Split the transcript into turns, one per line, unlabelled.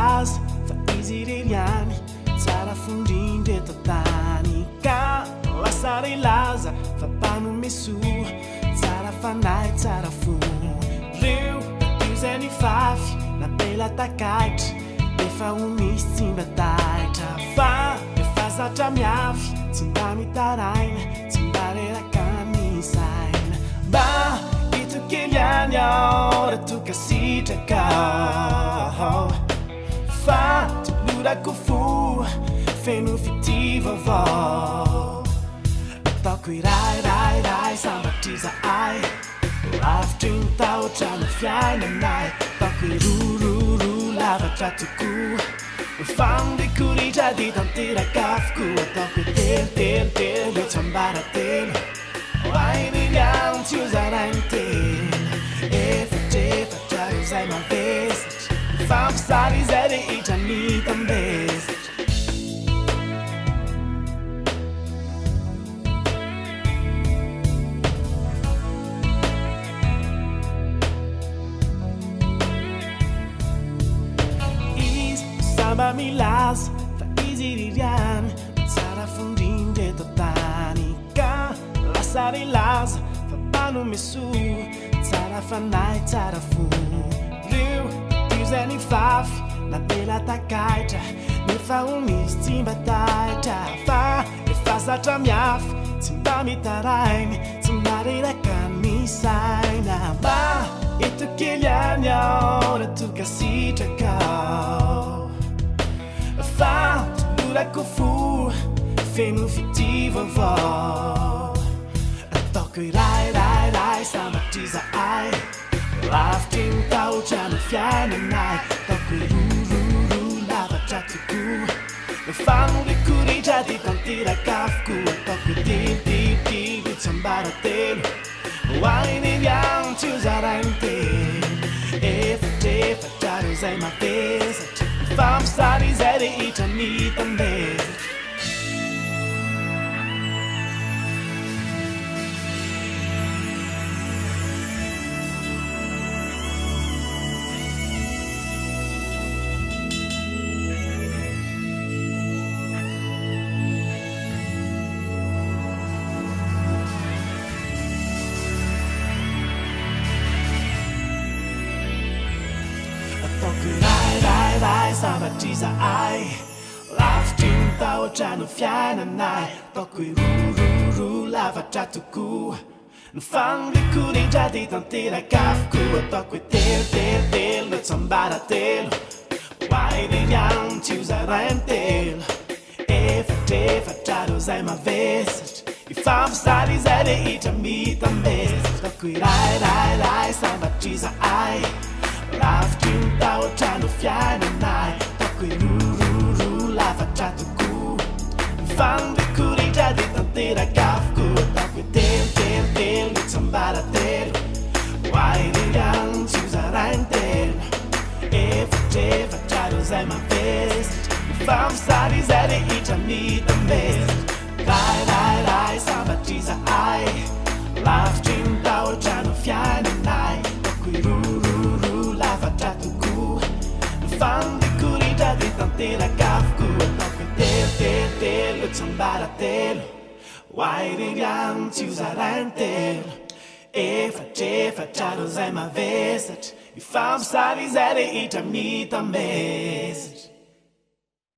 milaza fa izy ireny tsara fondrindra eto tany ka lasa rilaza fa mpanome soa tsara fanahy tsara fo reo io zay ny fafy napela takaitra efa ho misy tsy mba taitra fa efa zatra miafy tsy mba mitaraina tsy mba reraka misaina mba itokely any ao rahatokasitraka fa tolorako fo feno fity vaovao ataoko irairay sambatriza ay lavitry ny tahotrano fiainanay ataoko irororo lavatra tokoa fambikoritra dy tanteraka avokoa ataoko telotelo tsambaratelo airiny any tsy ozarainy tena efatrefatra izay mavesatra fampisary izay rehetra mitambezatra samba milaza fa izy ireny tsara fondrindra eto tany ka lasa rilaza fa mpanome soa tsara fanahy tsara fo reo io zay ny fafy napela takaitra nefa ho misy tsy mba taitra fa efa zatra miafy tsy mba mitarainy tsy mba reraka misaina mba itokely any ao rahatokasitraka fa tolorako fo feno fity vaovao ataoko irairay sambatriza ay lavitry ny tahotrano fiainanay ataoko irororo lavatra tokoa famorikoritra dy tanteraka avokoa ataoko tilotilo tsambaratelo airiny any tsy ozarainy tena efatrefatra reo zay mavesatra fampisary izay rehetra mitambezatra sambatriza ay lavitry ny tahotrano fiainanay ataoko irororo lavatra tokoa ny fambikoritra dy tanteraka avokoa ataoko telotelo tsambaratelo airiny any tsy ozarainy telo efatrefatra reo zay mavesatra ifampisary izay rehetra mitambezatra ataoko irairay sambatriza ay lavitry ny tahotrano fiainanay ataoko irororo lavatra tokoa fambikoritra dy tanteraka avokoa ataoko telotelo tsambaratelo airiny any tsy ozarainy telo efatrefatra reo zay mavesatra fampisary izay rehetra mitambezatra rairay sambatriza ay lavitry ny tahotrano fiainanay ataoko irororo lavatra tokoa fambikoritra dy tanteraka avokoa ataoko telotelo tsambaratelo airiny any tsy ozarainy telo efatrefatra reo zay mavesatra ifampisary izay rehetra mitambezatra